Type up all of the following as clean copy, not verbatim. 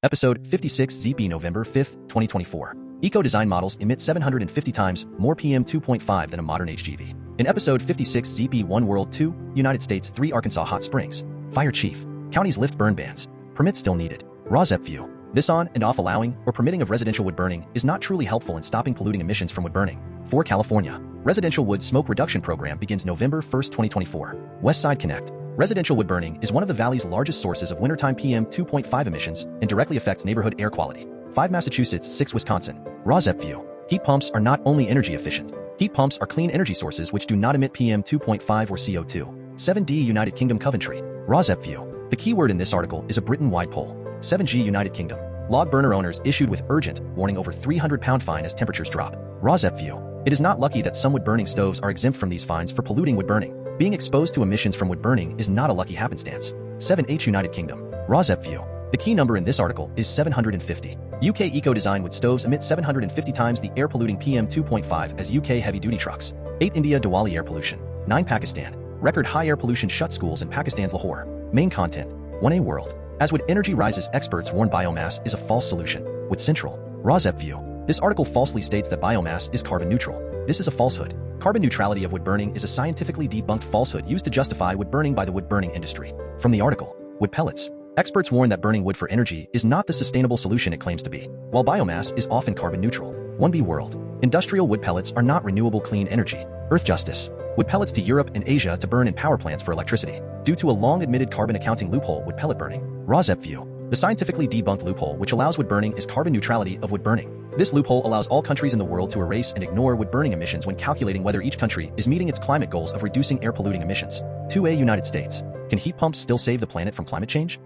Episode 56 ZB November 5, 2024. Ecodesign models emit 750 times more PM2.5 than a modern HGV. In Episode 56 ZB 1 World 2, United States 3 Arkansas Hot Springs. Fire Chief. Counties lift burn bans. Permits still needed. Raw ZEP view. This on and off allowing or permitting of residential wood burning is not truly helpful in stopping polluting emissions from wood burning. For California. Residential wood smoke reduction program begins November 1, 2024. West Side Connect. Residential wood burning is one of the valley's largest sources of wintertime PM2.5 emissions and directly affects neighborhood air quality. 5 Massachusetts, 6 Wisconsin. Raw ZEP view. Heat pumps are not only energy efficient. Heat pumps are clean energy sources which do not emit PM2.5 or CO2. 7D United Kingdom Coventry. Raw ZEP view. The keyword in this article is a Britain-wide poll. 7G United Kingdom. Log burner owners issued with urgent warning over £300 fine as temperatures drop. Raw ZEP view. It is not lucky that some wood-burning stoves are exempt from these fines for polluting wood burning. Being exposed to emissions from wood burning is not a lucky happenstance. 7H United Kingdom. Raw ZEP view. The key number in this article is 750. UK Ecodesign wood stoves emit 750 times the air-polluting PM2.5 as UK heavy-duty trucks. 8 India Diwali air pollution. 9 Pakistan. Record high air pollution shut schools in Pakistan's Lahore. Main content. 1A World. As wood energy rises, experts warn biomass is a false solution. Wood Central. Raw ZEP view. This article falsely states that biomass is carbon neutral. This is a falsehood. Carbon neutrality of wood burning is a scientifically debunked falsehood used to justify wood burning by the wood burning industry. From the article, wood pellets. Experts warn that burning wood for energy is not the sustainable solution it claims to be, while biomass is often carbon neutral. 1B World. Industrial wood pellets are not renewable clean energy. Earth Justice. Wood pellets to Europe and Asia to burn in power plants for electricity. Due to a long-admitted carbon accounting loophole, wood pellet burning. Raw ZEP view. The scientifically debunked loophole which allows wood burning is carbon neutrality of wood burning. This loophole allows all countries in the world to erase and ignore wood burning emissions when calculating whether each country is meeting its climate goals of reducing air polluting emissions. 2A United States. Can heat pumps still save the planet from climate change?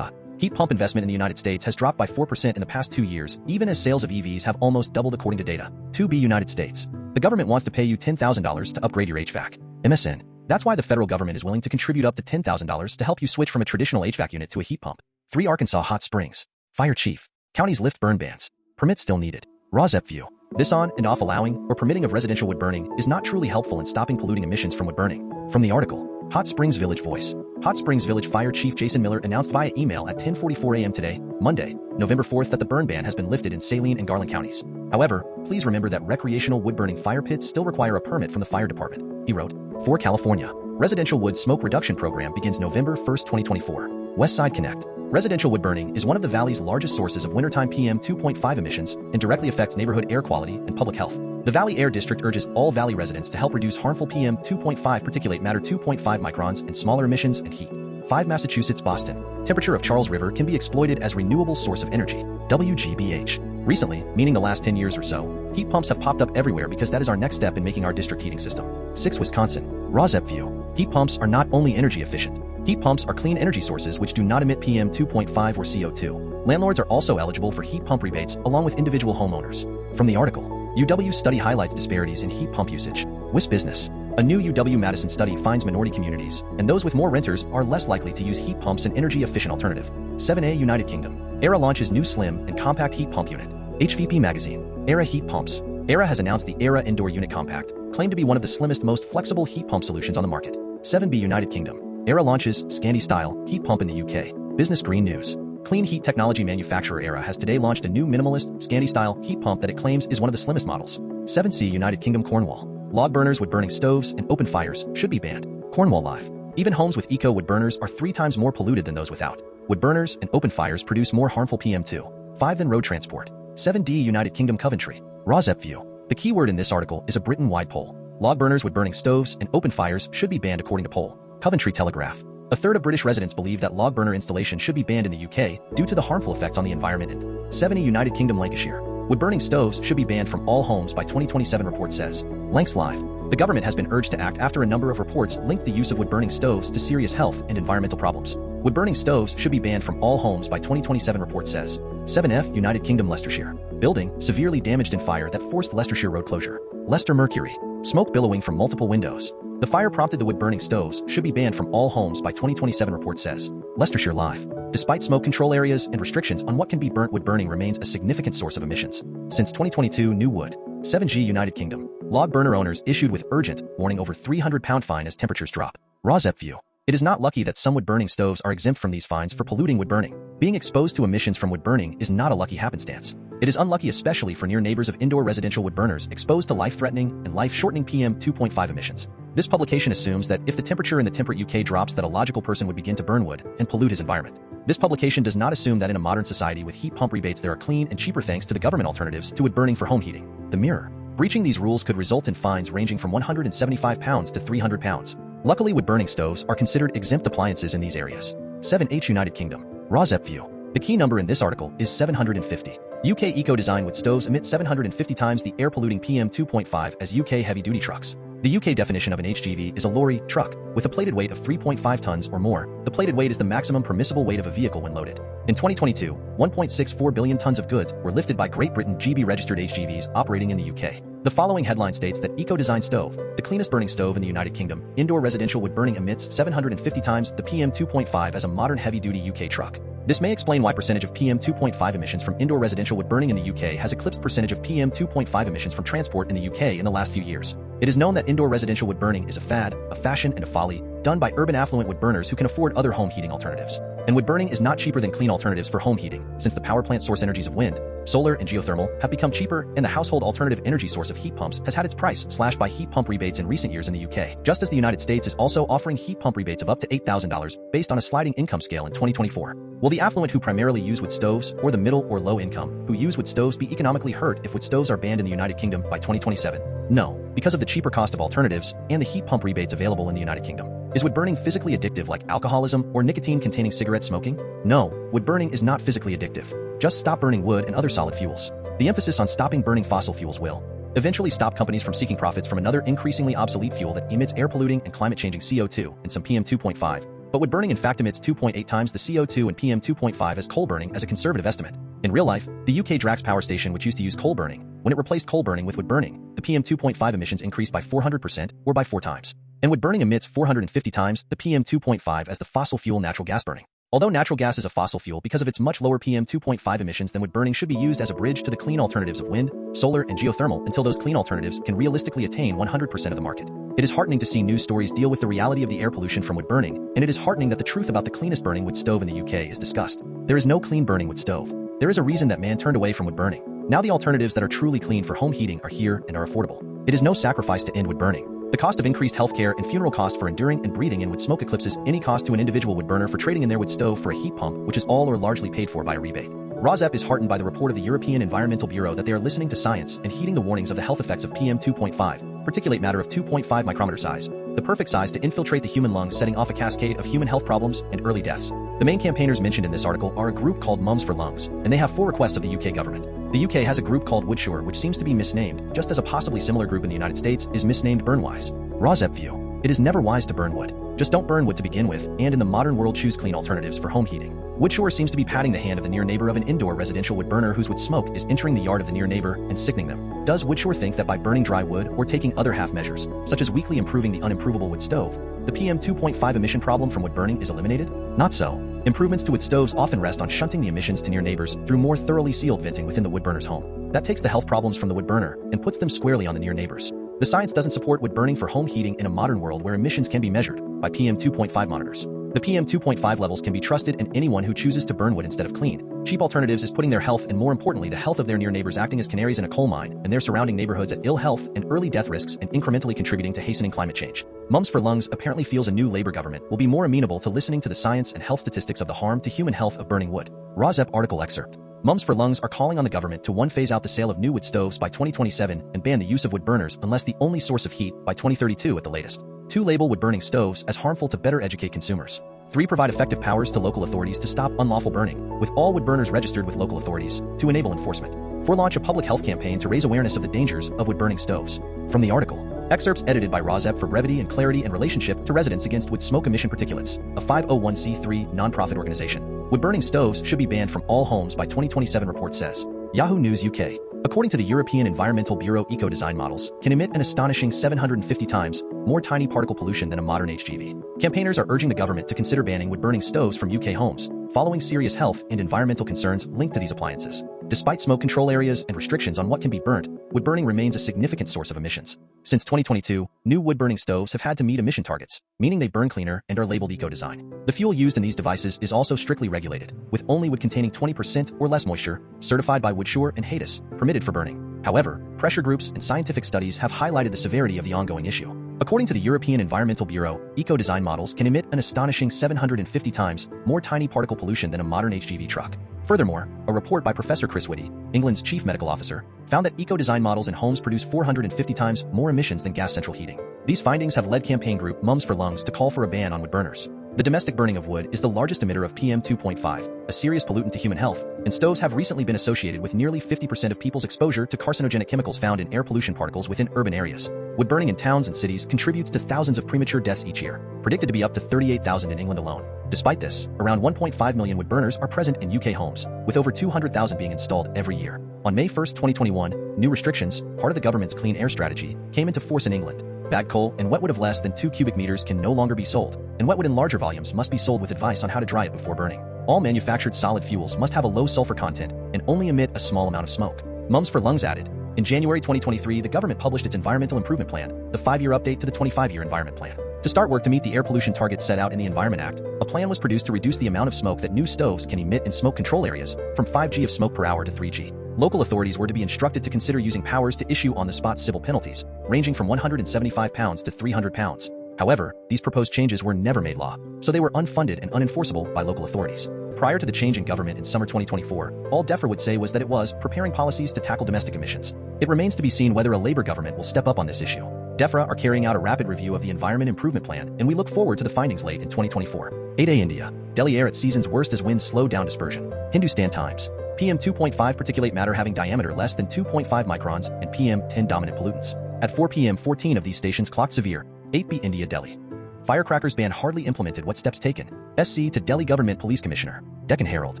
Heat pump investment in the United States has dropped by 4% in the past 2 years, even as sales of EVs have almost doubled according to data. 2B United States. The government wants to pay you $10,000 to upgrade your HVAC. MSN. That's why the federal government is willing to contribute up to $10,000 to help you switch from a traditional HVAC unit to a heat pump. 3 Arkansas Hot Springs. Fire Chief. Counties lift burn bans. Permits still needed. Raw ZEP view. This on and off allowing or permitting of residential wood burning is not truly helpful in stopping polluting emissions from wood burning. From the article, Hot Springs Village Voice. Hot Springs Village Fire Chief Jason Miller announced via email at 10:44 a.m. today, Monday, November 4th, that the burn ban has been lifted in Saline and Garland counties. However, please remember that recreational wood-burning fire pits still require a permit from the fire department, he wrote. For California. Residential wood smoke reduction program begins November 1, 2024. West Side Connect. Residential wood burning is one of the valley's largest sources of wintertime PM2.5 emissions and directly affects neighborhood air quality and public health. The Valley Air District urges all Valley residents to help reduce harmful PM2.5 particulate matter 2.5 microns and smaller emissions and heat. 5 Massachusetts, Boston. Temperature of Charles River can be exploited as renewable source of energy. WGBH. Recently, meaning the last 10 years or so, heat pumps have popped up everywhere because that is our next step in making our district heating system. 6 Wisconsin. Raw ZEP view. Heat pumps are not only energy efficient. Heat pumps are clean energy sources which do not emit PM2.5 or CO2. Landlords are also eligible for heat pump rebates along with individual homeowners. From the article, UW study highlights disparities in heat pump usage. WIS Business. A new UW-Madison study finds minority communities and those with more renters are less likely to use heat pumps an energy-efficient alternative. 7A United Kingdom. ERA launches new slim and compact heat pump unit. HVP Magazine. ERA Heat Pumps. ERA has announced the ERA Indoor Unit Compact, claimed to be one of the slimmest, most flexible heat pump solutions on the market. 7B United Kingdom. ERA launches Scandi-style heat pump in the UK. Business Green News. Clean heat technology manufacturer ERA has today launched a new minimalist, Scandi-style heat pump that it claims is one of the slimmest models. 7C United Kingdom Cornwall. Log burners with burning stoves and open fires should be banned. Cornwall Live. Even homes with eco-wood burners are 3 times more polluted than those without. Wood burners and open fires produce more harmful PM2.5 than road transport. 7D United Kingdom Coventry. Raw ZEP view. The keyword in this article is a Britain-wide poll. Log burners with burning stoves and open fires should be banned according to poll. Coventry Telegraph. A third of British residents believe that log burner installation should be banned in the UK due to the harmful effects on the environment. And 70 United Kingdom Lancashire. Wood-burning stoves should be banned from all homes by 2027, report says. Lancs Live. The government has been urged to act after a number of reports linked the use of wood-burning stoves to serious health and environmental problems. Wood-burning stoves should be banned from all homes by 2027, report says. 7F United Kingdom Leicestershire. Building severely damaged in fire that forced Leicestershire road closure. Leicester Mercury. Smoke billowing from multiple windows. The fire prompted the wood-burning stoves should be banned from all homes by 2027, report says. Leicestershire Live. Despite smoke control areas and restrictions on what can be burnt, wood burning remains a significant source of emissions. Since 2022, new wood. 7G United Kingdom. Log burner owners issued with urgent warning over £300 fine as temperatures drop. Raw ZEP view. It is not lucky that some wood-burning stoves are exempt from these fines for polluting wood burning. Being exposed to emissions from wood burning is not a lucky happenstance. It is unlucky especially for near neighbors of indoor residential wood burners exposed to life-threatening and life-shortening PM2.5 emissions. This publication assumes that if the temperature in the temperate UK drops that a logical person would begin to burn wood and pollute his environment. This publication does not assume that in a modern society with heat pump rebates there are clean and cheaper thanks to the government alternatives to wood burning for home heating. The mirror. Breaching these rules could result in fines ranging from £175 to £300. Luckily, wood burning stoves are considered exempt appliances in these areas. 7H United Kingdom. ROSEP view. The key number in this article is 750. UK Ecodesign wood stoves emit 750 times the air-polluting PM2.5 as UK heavy-duty trucks. The UK definition of an HGV is a lorry, truck, with a plated weight of 3.5 tons or more. The plated weight is the maximum permissible weight of a vehicle when loaded. In 2022, 1.64 billion tons of goods were lifted by Great Britain GB-registered HGVs operating in the UK. The following headline states that Ecodesign stove, the cleanest burning stove in the United Kingdom, indoor residential wood burning emits 750 times the PM2.5 as a modern heavy-duty UK truck. This may explain why percentage of PM2.5 emissions from indoor residential wood burning in the UK has eclipsed percentage of PM2.5 emissions from transport in the UK in the last few years. It is known that indoor residential wood burning is a fad, a fashion, and a folly, done by urban affluent wood burners who can afford other home heating alternatives. And wood burning is not cheaper than clean alternatives for home heating, since the power plant source energies of wind, solar, and geothermal have become cheaper, and the household alternative energy source of heat pumps has had its price slashed by heat pump rebates in recent years in the UK, just as the United States is also offering heat pump rebates of up to $8,000 based on a sliding income scale in 2024. Will the affluent who primarily use wood stoves, or the middle or low income who use wood stoves be economically hurt if wood stoves are banned in the United Kingdom by 2027? No, because of the cheaper cost of alternatives and the heat pump rebates available in the United Kingdom. Is wood burning physically addictive like alcoholism or nicotine-containing cigarette smoking? No, wood burning is not physically addictive. Just stop burning wood and other solid fuels. The emphasis on stopping burning fossil fuels will eventually stop companies from seeking profits from another increasingly obsolete fuel that emits air-polluting and climate-changing CO2 and some PM2.5. But wood burning in fact emits 2.8 times the CO2 and PM2.5 as coal burning as a conservative estimate. In real life, the UK Drax power station which used to use coal burning, when it replaced coal burning with wood burning, the PM2.5 emissions increased by 400% or by 4 times. And wood burning emits 450 times the PM2.5 as the fossil fuel natural gas burning. Although natural gas is a fossil fuel because of its much lower PM2.5 emissions than wood burning should be used as a bridge to the clean alternatives of wind, solar, and geothermal until those clean alternatives can realistically attain 100% of the market. It is heartening to see news stories deal with the reality of the air pollution from wood burning, and it is heartening that the truth about the cleanest burning wood stove in the UK is discussed. There is no clean burning wood stove. There is a reason that man turned away from wood burning. Now the alternatives that are truly clean for home heating are here and are affordable. It is no sacrifice to end wood burning. The cost of increased healthcare and funeral costs for enduring and breathing in wood smoke eclipses any cost to an individual wood burner for trading in their wood stove for a heat pump, which is all or largely paid for by a rebate. ROSEP is heartened by the report of the European Environmental Bureau that they are listening to science and heeding the warnings of the health effects of PM2.5, particulate matter of 2.5 micrometer size, the perfect size to infiltrate the human lungs, setting off a cascade of human health problems and early deaths. The main campaigners mentioned in this article are a group called Mums for Lungs, and they have 4 requests of the UK government. The UK has a group called Woodsure, which seems to be misnamed, just as a possibly similar group in the United States is misnamed Burnwise. ROSEP view. It is never wise to burn wood. Just don't burn wood to begin with, and in the modern world choose clean alternatives for home heating. Woodsure seems to be patting the hand of the near neighbor of an indoor residential wood burner whose wood smoke is entering the yard of the near neighbor and sickening them. Does Woodsure think that by burning dry wood or taking other half measures, such as weakly improving the unimprovable wood stove, the PM2.5 emission problem from wood burning is eliminated? Not so. Improvements to wood stoves often rest on shunting the emissions to near neighbors through more thoroughly sealed venting within the wood burner's home. That takes the health problems from the wood burner and puts them squarely on the near neighbors. The science doesn't support wood burning for home heating in a modern world where emissions can be measured by PM2.5 monitors. The PM2.5 levels can be trusted, and anyone who chooses to burn wood instead of clean, cheap alternatives is putting their health and more importantly the health of their near neighbors acting as canaries in a coal mine and their surrounding neighborhoods at ill health and early death risks and incrementally contributing to hastening climate change. Mums for Lungs apparently feels a new Labour government will be more amenable to listening to the science and health statistics of the harm to human health of burning wood. ROSEP article excerpt. Mums for Lungs are calling on the government to 1. Phase out the sale of new wood stoves by 2027 and ban the use of wood burners unless the only source of heat by 2032 at the latest. 2. Label wood burning stoves as harmful to better educate consumers. 3. Provide effective powers to local authorities to stop unlawful burning, with all wood burners registered with local authorities, to enable enforcement. 4. Launch a public health campaign to raise awareness of the dangers of wood burning stoves. From the article. Excerpts edited by ROSEP for brevity and clarity in relationship to Residents Against Wood Smoke Emission Particulates, a 501c3 nonprofit organization. Wood burning stoves should be banned from all homes by 2027, report says. Yahoo News UK. According to the European Environmental Bureau, Ecodesign models can emit an astonishing 750 times more tiny particle pollution than a modern HGV. Campaigners are urging the government to consider banning wood burning stoves from UK homes, following serious health and environmental concerns linked to these appliances. Despite smoke control areas and restrictions on what can be burnt, wood burning remains a significant source of emissions. Since 2022, new wood-burning stoves have had to meet emission targets, meaning they burn cleaner and are labeled Ecodesign. The fuel used in these devices is also strictly regulated, with only wood containing 20% or less moisture, certified by Woodsure and HGV, permitted for burning. However, pressure groups and scientific studies have highlighted the severity of the ongoing issue. According to the European Environmental Bureau, Ecodesign models can emit an astonishing 750 times more tiny particle pollution than a modern HGV truck. Furthermore, a report by Professor Chris Whitty, England's chief medical officer, found that Ecodesign models in homes produce 450 times more emissions than gas central heating. These findings have led campaign group Mums for Lungs to call for a ban on wood burners. The domestic burning of wood is the largest emitter of PM2.5, a serious pollutant to human health, and stoves have recently been associated with nearly 50% of people's exposure to carcinogenic chemicals found in air pollution particles within urban areas. Wood burning in towns and cities contributes to thousands of premature deaths each year, predicted to be up to 38,000 in England alone. Despite this, around 1.5 million wood burners are present in UK homes, with over 200,000 being installed every year. On May 1, 2021, new restrictions, part of the government's clean air strategy, came into force in England. Bagged coal and wet wood of less than 2 cubic meters can no longer be sold, and wet wood in larger volumes must be sold with advice on how to dry it before burning. All manufactured solid fuels must have a low sulfur content and only emit a small amount of smoke. Mums for Lungs added. In January 2023, the government published its Environmental Improvement Plan, the 5-year update to the 25-year Environment Plan. To start work to meet the air pollution targets set out in the Environment Act, a plan was produced to reduce the amount of smoke that new stoves can emit in smoke control areas from 5G of smoke per hour to 3G. Local authorities were to be instructed to consider using powers to issue on-the-spot civil penalties, ranging from £175 to £300. However, these proposed changes were never made law, so they were unfunded and unenforceable by local authorities. Prior to the change in government in summer 2024, all DEFRA would say was that it was preparing policies to tackle domestic emissions. It remains to be seen whether a Labour government will step up on this issue. DEFRA are carrying out a rapid review of the Environment Improvement Plan, and we look forward to the findings late in 2024. 8A India. Delhi air at season's worst as winds slow down dispersion. Hindustan Times. PM2.5 particulate matter having diameter less than 2.5 microns and PM10 dominant pollutants. At 4 p.m. 14 of these stations clocked severe. 8B India Delhi. Firecrackers ban hardly implemented, what steps taken? SC to Delhi Government Police Commissioner. Deccan Herald.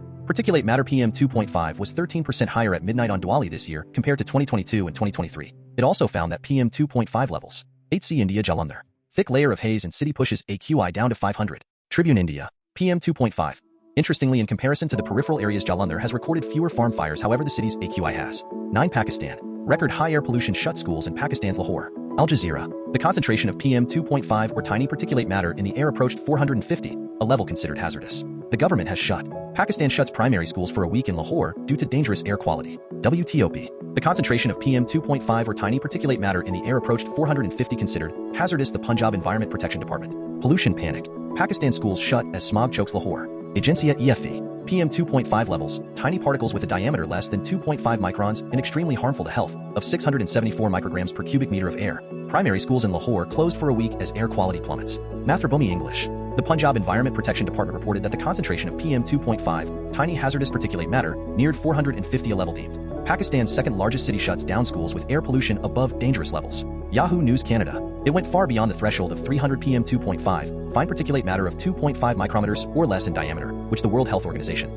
Particulate matter PM2.5 was 13% higher at midnight on Diwali this year compared to 2022 and 2023. It also found that PM2.5 levels. 8C India Jalandhar. Thick layer of haze in city pushes AQI down to 500. Tribune India. PM2.5. Interestingly, in comparison to the peripheral areas, Jalandhar has recorded fewer farm fires, however the city's AQI has. 9 Pakistan. Record high air pollution shut schools in Pakistan's Lahore. Al Jazeera. The concentration of PM2.5 or tiny particulate matter in the air approached 450, a level considered hazardous. The government has shut. Pakistan shuts primary schools for a week in Lahore due to dangerous air quality. WTOP. The concentration of PM2.5 or tiny particulate matter in the air approached 450, considered hazardous. The Punjab Environment Protection Department. Pollution panic. Pakistan schools shut as smog chokes Lahore. Agencia EFE. PM2.5 levels, tiny particles with a diameter less than 2.5 microns and extremely harmful to health, of 674 micrograms per cubic meter of air. Primary schools in Lahore closed for a week as air quality plummets. Mathrubhumi English. The Punjab Environment Protection Department reported that the concentration of PM2.5, tiny hazardous particulate matter, neared 450, a level deemed. Pakistan's second largest city shuts down schools with air pollution above dangerous levels. Yahoo News Canada. It went far beyond the threshold of 300 PM2.5, fine particulate matter of 2.5 micrometers or less in diameter, which the World Health Organization